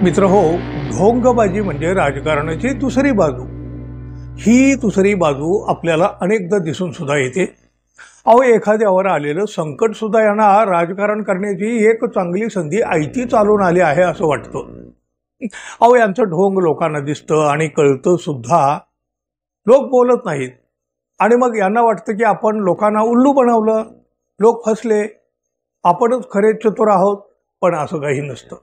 मित्र हो, ढोंगबाजी म्हणजे राजकारणाची दुसरी बाजू। ही दुसरी बाजू आपल्याला अनेकदा दिसून सुद्धा येते। अहो, एखाद्यावर आलेलं संकट सुद्धा यांना राजकारण करण्याची एक चांगली संधी आयती चालून आली आहे असं वाटतं। अहो, यांचं ढोंग लोकांना दिसतं आणि कळतं सुद्धा, लोक बोलत नाहीत आणि मग यांना वाटतं की आपण लोकांना उल्लू बनवलं, लोक फसले, आपणच खरे चतुर आहोत। पण असं काही नसतं।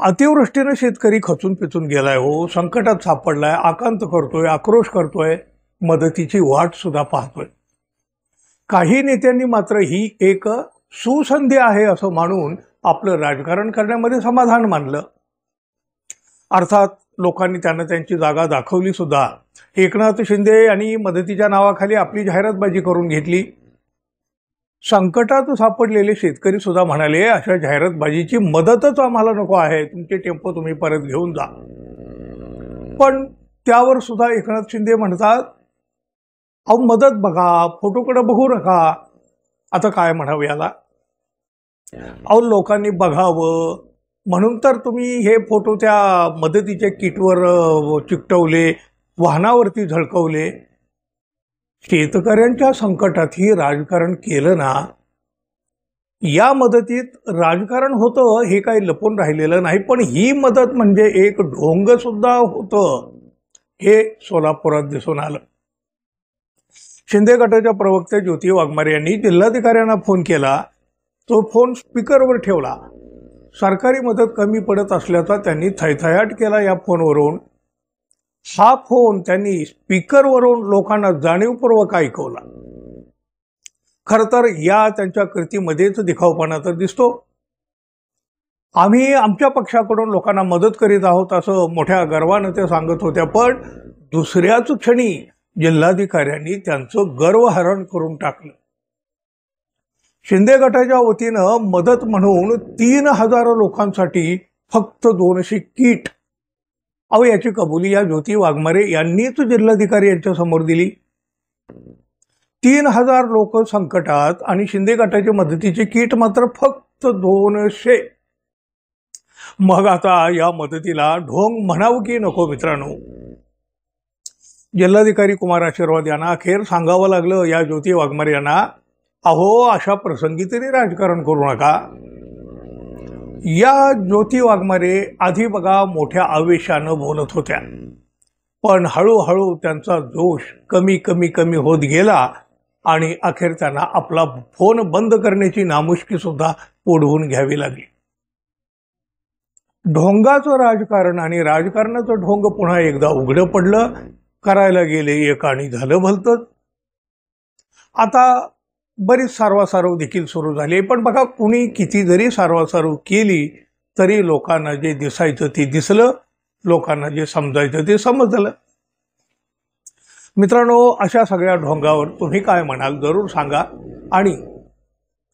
अतिवृष्टीने शेतकरी खचून पिचून गेलाय हो, संकटात सापडलाय, आकांत करतोय, आक्रोश करतोय, मदतीची वाट सुद्धा पाहतोय। काही नेत्यांनी मात्र ही एक सुसंधी आहे असं मानून आपलं राजकारण करण्यामध्ये समाधान मानलं। अर्थात लोकांनी त्यांना त्यांची जागा दाखवली सुद्धा। एकनाथ शिंदे यांनी मदतीच्या नावाखाली आपली जाहिरातबाजी करून घेतली। संकटात सापडलेले शेतकरी सुद्धा म्हणाले, अशा जाहिरातबाजीची मदतच आम्हाला नको आहे, तुमचे टेम्पो तुम्ही परत घेऊन जा। पण त्यावर सुद्धा एकनाथ शिंदे म्हणतात, अहो मदत बघा, फोटोकडे बघू नका। आता काय म्हणावं याला? अहो, लोकांनी बघावं म्हणून तर तुम्ही हे फोटो त्या मदतीच्या किटवर चिकटवले, वाहनावरती झळकवले। शेतकऱ्यांच्या संकटातही राजकारण केलं ना, या मदतीत राजकारण होतं हे काही लपून राहिलेलं नाही। पण ही मदत म्हणजे एक ढोंग सुद्धा होतं, हे सोलापुरात दिसून आलं। शिंदे गटाच्या प्रवक्ते ज्योती वाघमारे यांनी जिल्हाधिकाऱ्यांना फोन केला, तो फोन स्पीकरवर ठेवला। सरकारी मदत कमी पडत असल्याचा त्यांनी थैथयाट केला या फोनवरून। हा फोन त्यांनी स्पीकरवरून लोकांना जाणीवपूर्वक ऐकवला। खरं तर या त्यांच्या कृतीमध्येच दिखाऊपणा तर दिसतो। आम्ही आमच्या पक्षाकडून लोकांना मदत करीत आहोत असं मोठ्या गर्वानं ते सांगत होत्या, पण दुसऱ्याच क्षणी जिल्हाधिकाऱ्यांनी त्यांचं गर्वहरण करून टाकलं। शिंदे गटाच्या वतीनं मदत म्हणून 3000 लोकांसाठी फक्त 200 किट। अहो, याची कबुली या ज्योती वाघमारे यांनीच जिल्हाधिकारी यांच्या समोर दिली। 3000 लोक संकटात आणि शिंदे गटाच्या मदतीचे किट मात्र फक्त 200। मग आता या मदतीला ढोंग म्हणावं की नको मित्रांनो? जिल्हाधिकारी कुमार आशीर्वाद यांना अखेर सांगावं लागलं या ज्योती वाघमारे यांना, अहो अशा प्रसंगी तरी राजकारण करू नका। या ज्योती वाघमारे आधी बघा मोठ्या आवेशानं बोलत होत्या, पण हळूहळू त्यांचा जोश कमी कमी कमी होत गेला आणि अखेर त्यांना आपला फोन बंद करण्याची नामुष्की सुद्धा ओढवून घ्यावी लागली। ढोंगाचं राजकारण आणि राजकारणाचं ढोंग पुन्हा एकदा उघडं पडलं। करायला गेले एक आणि झालं भलतंच। आता बरीच सारवासारव देखील सुरू झाली, पण बघा कुणी किती जरी सारवासारव केली तरी लोकांना जे दिसायचं ते दिसलं, लोकांना जे समजायचं ते समजलं। मित्रांनो, अशा सगळ्या ढोंगावर तुम्ही काय म्हणाल जरूर सांगा। आणि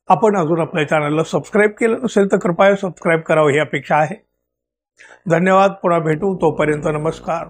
आपण अजून आपल्या चॅनलला सबस्क्राईब केलं नसेल तर कृपया सबस्क्राईब करावं ही अपेक्षा आहे। धन्यवाद, पुन्हा भेटू, तोपर्यंत नमस्कार।